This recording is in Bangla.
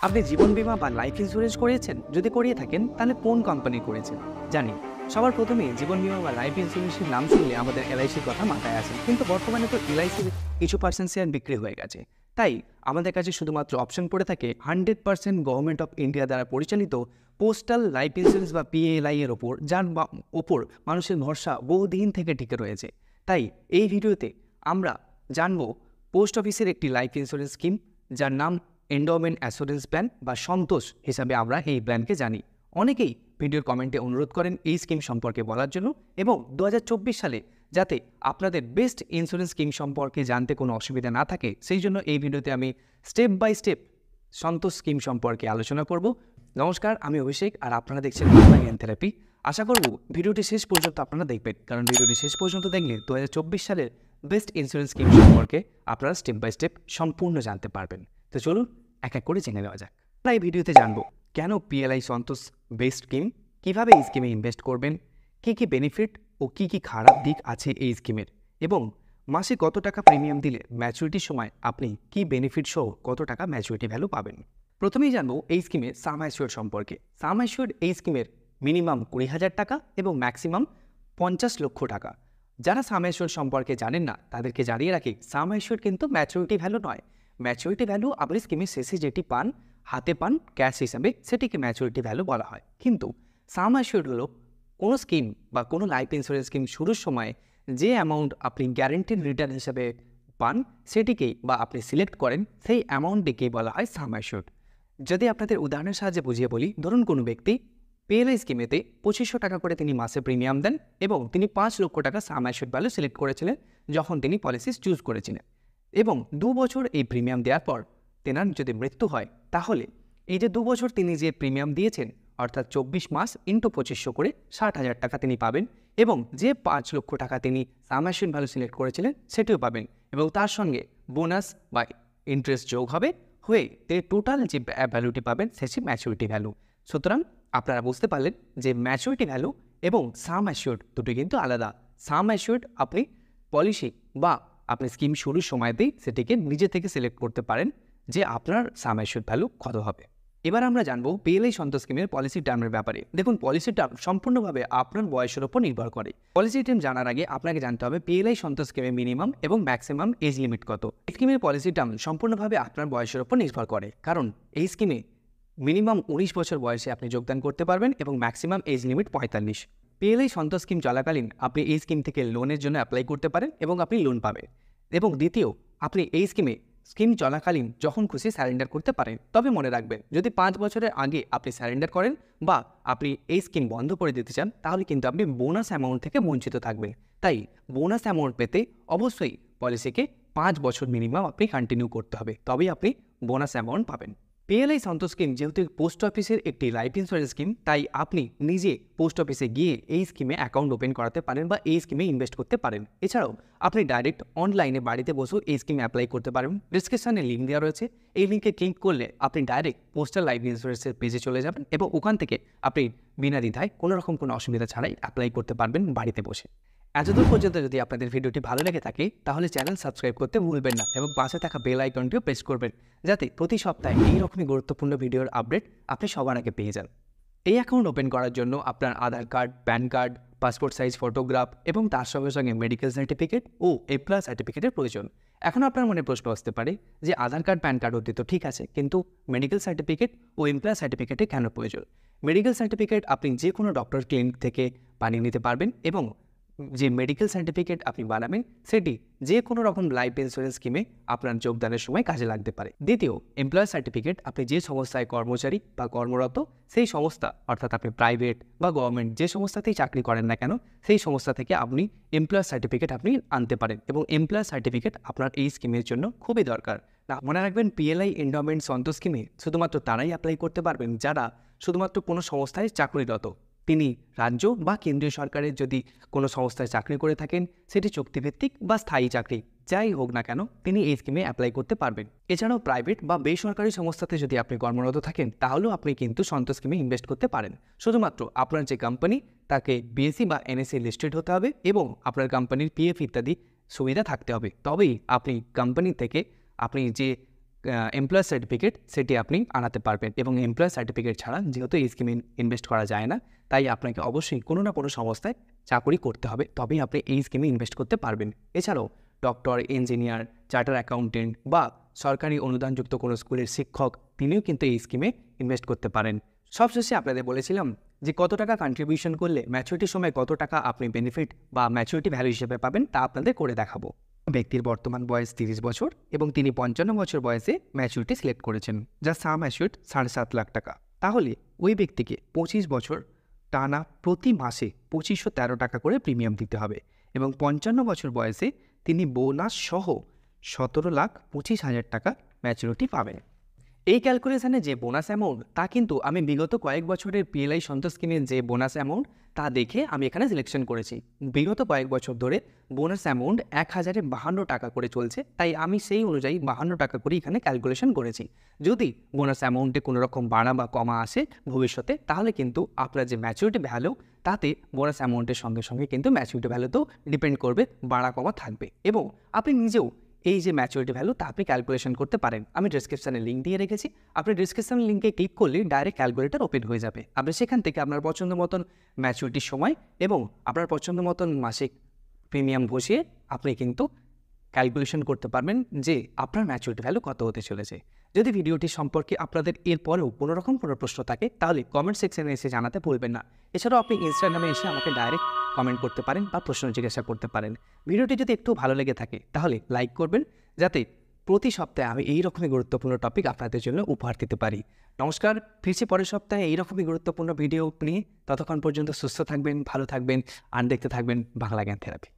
আপনি জীবন বীমা বা লাইফ ইন্স্যুরেন্স করিয়েছেন? যদি করিয়ে থাকেন তাহলে কোন কোম্পানি করেছেন? জানি সবার প্রথমেই জীবন বীমা বা লাইফ ইন্স্যুরেন্সের নাম শুনলে আমাদের এলআইসির কথা মাথায় আসে, কিন্তু বর্তমানে তো এলআইসির কিছু পার্সেন্ট শেয়ার বিক্রি হয়ে গেছে। তাই আমাদের কাছে শুধুমাত্র অপশন পড়ে থাকে 100% গভর্নমেন্ট অফ ইন্ডিয়া দ্বারা পরিচালিত পোস্টাল লাইফ ইন্স্যুরেন্স বা পিএলআই এর ওপর, যার ওপর মানুষের ভরসা বহুদিন থেকে টিকে রয়েছে। তাই এই ভিডিওতে আমরা জানবো পোস্ট অফিসের একটি লাইফ ইন্স্যুরেন্স স্কিম, যার নাম এন্ডোমেন্ট অ্যাসুরেন্স প্ল্যান বা সন্তোষ হিসাবে আমরা এই প্ল্যানকে জানি। অনেকেই ভিডিওর কমেন্টে অনুরোধ করেন এই স্কিম সম্পর্কে বলার জন্য, এবং 2024 সালে যাতে আপনাদের বেস্ট ইন্স্যুরেন্স স্কিম সম্পর্কে জানতে কোনো অসুবিধা না থাকে, সেই জন্য এই ভিডিওতে আমি step by step Santosh scheme সম্পর্কে আলোচনা করব। নমস্কার, আমি অভিষেক, আর আপনারা দেখছেন বাংলা জ্ঞান থেরাপি। আশা করব ভিডিওটি শেষ পর্যন্ত আপনারা দেখবেন, কারণ ভিডিওটি শেষ পর্যন্ত দেখলে 2024 সালের বেস্ট ইন্স্যুরেন্স স্কিম সম্পর্কে আপনারা স্টেপ বাই স্টেপ সম্পূর্ণ জানতে পারবেন। তো চলুন এক এক করে জেনে নেওয়া যাক। আমরা এই ভিডিওতে জানবো কেন পিএলআই সন্তোষ বেস্ট স্কিম, কীভাবে এই স্কিমে ইনভেস্ট করবেন, কী কী বেনিফিট ও কী কী খারাপ দিক আছে এই স্কিমের, এবং মাসে কত টাকা প্রিমিয়াম দিলে ম্যাচুরিটির সময় আপনি কী বেনিফিট সহ কত টাকা ম্যাচুরিটি ভ্যালু পাবেন। প্রথমেই জানবো এই স্কিমে সাম অ্যাসিওর্ড সম্পর্কে। সাম অ্যাসিওর্ড এই স্কিমের মিনিমাম 20,000 টাকা এবং ম্যাক্সিমাম 50 লক্ষ টাকা। যারা সাম অ্যাসিওর্ড সম্পর্কে জানেন না তাদেরকে জানিয়ে রাখি, সাম অ্যাসিওর্ড কিন্তু ম্যাচুরিটি ভ্যালু নয়। ম্যাচুরিটি ভ্যালু আপনি স্কিমের শেষে যেটি পান, হাতে পান ক্যাশ হিসাবে, সেটিকে ম্যাচুরিটি ভ্যালু বলা হয়। কিন্তু সাম অ্যাসিওর্ড হলো কোনো স্কিম বা কোনো লাইফ ইন্স্যুরেন্স স্কিম শুরুর সময় যে অ্যামাউন্ট আপনি গ্যারেন্টিড রিটার্ন হিসাবে পান, সেটিকেই বা আপনি সিলেক্ট করেন, সেই অ্যামাউন্টটিকেই বলা হয় সাম অ্যাসিওর্ড। যদি আপনাদের উদাহরণের সাহায্যে বুঝিয়ে বলি, ধরুন কোনো ব্যক্তি পিএলআই স্কিমেতে 2500 টাকা করে তিনি মাসে প্রিমিয়াম দেন, এবং তিনি 5 লক্ষ টাকা সাম অ্যাসিওর্ড ভ্যালু সিলেক্ট করেছিলেন যখন তিনি পলিসি চুজ করেছিলেন, এবং 2 বছর এই প্রিমিয়াম দেওয়ার পর তেনার যদি মৃত্যু হয়, তাহলে এই যে 2 বছর তিনি যে প্রিমিয়াম দিয়েছেন, অর্থাৎ 24 মাস ইন্টু 2500 করে 60,000 টাকা তিনি পাবেন, এবং যে 5 লক্ষ টাকা তিনি সাম অ্যাসিওর্ড ভ্যালু সিলেক্ট করেছিলেন সেটিও পাবেন, এবং তার সঙ্গে বোনাস বা ইন্টারেস্ট যোগ হবে, হয়ে তিনি টোটাল যে ভ্যালুটি পাবেন সেটি ম্যাচুরিটি ভ্যালু। সুতরাং আপনারা বুঝতে পারলেন যে ম্যাচুরিটি ভ্যালু এবং সাম অ্যাসিওর্ড দুটি কিন্তু আলাদা। সাম অ্যাসিওর্ড আপনি পলিসি বা আপনি স্কিম শুরুর সময়তেই সেটিকে নিজে থেকে সিলেক্ট করতে পারেন যে আপনার সাম অ্যাসিওর্ড ভ্যালু কত হবে। এবার আমরা জানবো পিএলআই সন্তোষ স্কিমের পলিসি টার্মের ব্যাপারে। দেখুন, পলিসি টার্ম সম্পূর্ণভাবে আপনার বয়সের উপর নির্ভর করে। পলিসি টার্ম জানার আগে আপনাকে জানতে হবে পিএলআই সন্তোষ স্কিমের মিনিমাম এবং ম্যাক্সিমাম এজ লিমিট কত। স্কিমের পলিসি টার্ম সম্পূর্ণভাবে আপনার বয়সের উপর নির্ভর করে, কারণ এই স্কিমে মিনিমাম 19 বছর বয়সে আপনি যোগদান করতে পারবেন এবং ম্যাক্সিমাম এজ লিমিট 45। পিএলআই সন্তোষ স্কিম চলাকালীন আপনি এই স্কিম থেকে লোনের জন্য অ্যাপ্লাই করতে পারেন এবং আপনি লোন পাবেন। এবং দ্বিতীয়, আপনি এই স্কিম চলাকালীন যখন খুশি স্যারেন্ডার করতে পারেন। তবে মনে রাখবেন, যদি 5 বছরের আগে আপনি স্যারেন্ডার করেন বা আপনি এই স্কিম বন্ধ করে দিতে চান, তাহলে কিন্তু আপনি বোনাস অ্যামাউন্ট থেকে বঞ্চিত থাকবেন। তাই বোনাস অ্যামাউন্ট পেতে অবশ্যই পলিসিকে 5 বছর মিনিমাম আপনি কন্টিনিউ করতে হবে, তবেই আপনি বোনাস অ্যামাউন্ট পাবেন। পিএলআই সন্তোষ স্কিম যেহেতু পোস্ট অফিসের একটি লাইফ ইন্স্যুরেন্স স্কিম, তাই আপনি নিজে পোস্ট অফিসে গিয়ে এই স্কিমে অ্যাকাউন্ট ওপেন করাতে পারেন বা এই স্কিমে ইনভেস্ট করতে পারেন। এছাড়াও আপনি ডাইরেক্ট অনলাইনে বাড়িতে বসেও এই স্কিমে অ্যাপ্লাই করতে পারেন। ডিসক্রিপশনে লিঙ্ক দেওয়া রয়েছে, এই লিঙ্কে ক্লিক করলে আপনি ডাইরেক্ট পোস্টাল লাইফ ইন্স্যুরেন্সের পেজে চলে যাবেন, এবং ওখান থেকে আপনি বিনা দ্বিধায় কোনো অসুবিধা ছাড়াই অ্যাপ্লাই করতে পারবেন বাড়িতে বসে। এতদূর পর্যন্ত যদি আপনাদের ভিডিওটি ভালো লেগে থাকে, তাহলে চ্যানেল সাবস্ক্রাইব করতে ভুলবেন না, এবং পাশে থাকা বেল আইকনটিও প্রেস করবেন, যাতে প্রতি সপ্তাহে এইরকমই গুরুত্বপূর্ণ ভিডিওর আপডেট আপনি সবার আগে পেয়ে যান। এই অ্যাকাউন্ট ওপেন করার জন্য আপনার Aadhaar card, PAN card, passport size photograph এবং তার সঙ্গে সঙ্গে মেডিকেল সার্টিফিকেট ও এ+ সার্টিফিকেটের প্রয়োজন। এখন আপনার মনে প্রশ্ন আসতে পারে যে আধার কার্ড, প্যান কার্ড হতে তো ঠিক আছে, কিন্তু মেডিকেল সার্টিফিকেট ও এ+ সার্টিফিকেটে কেন প্রয়োজন? মেডিকেল সার্টিফিকেট আপনি যে কোনো ডক্টর ক্লিনিক থেকে বানিয়ে নিতে পারবেন, এবং যে মেডিকেল সার্টিফিকেট আপনি বানাবেন সেটি যে কোনো রকম লাইফ ইন্স্যুরেন্স স্কিমে আপনার যোগদানের সময় কাজে লাগতে পারে। দ্বিতীয়, এমপ্লয়ার সার্টিফিকেট আপনি যে সংস্থায় কর্মচারী বা কর্মরত, সেই সংস্থা, অর্থাৎ আপনি প্রাইভেট বা গভর্নমেন্ট যে সংস্থাতেই চাকরি করেন না কেন, সেই সংস্থা থেকে আপনি এমপ্লয়ার সার্টিফিকেট আপনি আনতে পারেন, এবং এমপ্লয়ার সার্টিফিকেট আপনার এই স্কিমের জন্য খুবই দরকার। না, মনে রাখবেন, পিএলআই এন্ডোমেন্ট সন্তোষ স্কিমে শুধুমাত্র তারাই অ্যাপ্লাই করতে পারবেন যারা শুধুমাত্র কোনো সংস্থায় চাকরিরত। তিনি রাজ্য বা কেন্দ্রীয় সরকারের যদি কোনো সংস্থায় চাকরি করে থাকেন, সেটি চুক্তিভিত্তিক বা স্থায়ী চাকরি যাই হোক না কেন, তিনি এই স্কিমে অ্যাপ্লাই করতে পারবেন। এছাড়াও প্রাইভেট বা বেসরকারি সংস্থাতে যদি আপনি কর্মরত থাকেন, তাহলেও আপনি কিন্তু সন্তোষ স্কিমে ইনভেস্ট করতে পারেন। শুধুমাত্র আপনার যে কোম্পানি, তাকে বিএসসি বা এনএসসি লিস্টেড হতে হবে, এবং আপনার কোম্পানির পিএফ ইত্যাদি সুবিধা থাকতে হবে, তবেই আপনি কোম্পানি থেকে আপনি যে এমপ্লয়ার সার্টিফিকেট সেটি আপনি আনাতে পারবেন। এবং এমপ্লয়ার সার্টিফিকেট ছাড়া যেহেতু এই স্কিমে ইনভেস্ট করা যায় না, তাই আপনাকে অবশ্যই কোনো না কোনো সংস্থায় চাকরি করতে হবে, তবেই আপনি এই স্কিমে ইনভেস্ট করতে পারবেন। এছাড়াও ডক্টর, ইঞ্জিনিয়ার, চার্টার অ্যাকাউন্টেন্ট বা সরকারি অনুদানযুক্ত কোনো স্কুলের শিক্ষক, তিনিও কিন্তু এই স্কিমে ইনভেস্ট করতে পারেন। সবশেষে আপনাদের বলেছিলাম যে কত টাকা কন্ট্রিবিউশন করলে ম্যাচুরিটির সময় কত টাকা আপনি বেনিফিট বা ম্যাচুরিটি ভ্যালু হিসেবে পাবেন, তা আপনাদের করে দেখাবো। ব্যক্তির বর্তমান বয়স 30 বছর এবং তিনি 55 বছর বয়সে ম্যাচুরিটি সিলেক্ট করেছেন, যা সাম অ্যাসিউড 7.5 লাখ টাকা। তাহলে ওই ব্যক্তিকে 25 বছর টানা প্রতি মাসে 2513 টাকা করে প্রিমিয়াম দিতে হবে এবং 55 বছর বয়সে তিনি বোনাস সহ 17,25,000 টাকা ম্যাচুরিটি পাবেন। এই ক্যালকুলেশনে যে বোনাস অ্যামাউন্ট, তা কিন্তু আমি বিগত কয়েক বছরের পিএলআই সন্তোষ স্কিমের যে বোনাস অ্যামাউন্ট, তা দেখে আমি এখানে সিলেকশন করেছি। বিগত কয়েক বছর ধরে বোনাস অ্যামাউন্ট 1052 টাকা করে চলছে, তাই আমি সেই অনুযায়ী 52 টাকা করে এখানে ক্যালকুলেশন করেছি। যদি বোনাস অ্যামাউন্টে কোনো রকম বাড়া বা কমা আসে ভবিষ্যতে, তাহলে কিন্তু আপনার যে ম্যাচুরিটি ভ্যালু, তাতে বোনাস অ্যামাউন্টের সঙ্গে সঙ্গে কিন্তু ম্যাচুরিটি ভ্যালুতেও ডিপেন্ড করবে, বাড়া কমা থাকবে। এবং আপনি নিজেও এই যে ম্যাচুরিটি ভ্যালু, তা আপনি ক্যালকুলেশন করতে পারেন। আমি ডিসক্রিপশানে লিঙ্ক দিয়ে রেখেছি, আপনি ডিসক্রিপশান লিঙ্কে ক্লিক করলে ডাইরেক্ট ক্যালকুলেটর ওপেন হয়ে যাবে। আপনি সেখান থেকে আপনার পছন্দ মতন ম্যাচুরিটির সময় এবং আপনার পছন্দ মতন মাসিক প্রিমিয়াম বসিয়ে আপনি কিন্তু ক্যালকুলেশন করতে পারবেন যে আপনার ম্যাচুরিটি ভ্যালু কত হতে চলেছে। যদি ভিডিওটি সম্পর্কে আপনাদের এরপরেও কোনো রকম কোনো প্রশ্ন থাকে, তাহলে কমেন্ট সেকশনে এসে জানাতে ভুলবেন না। এছাড়াও আপনি ইনস্টাগ্রামে এসে আমাকে ডাইরেক্ট কমেন্ট করতে পারেন বা প্রশ্ন জিজ্ঞাসা করতে পারেন। ভিডিওটি যদি একটু ভালো লেগে থাকে তাহলে লাইক করবেন, যাতে প্রতি সপ্তাহে আমি এই রকমই গুরুত্বপূর্ণ টপিক আপনাদের জন্য উপহার দিতে পারি। নমস্কার, ফিরছি পরের সপ্তাহে এইরকমই গুরুত্বপূর্ণ ভিডিও নিয়ে। ততক্ষণ পর্যন্ত সুস্থ থাকবেন, ভালো থাকবেন আর দেখতে থাকবেন বাংলা জ্ঞান থেরাপি।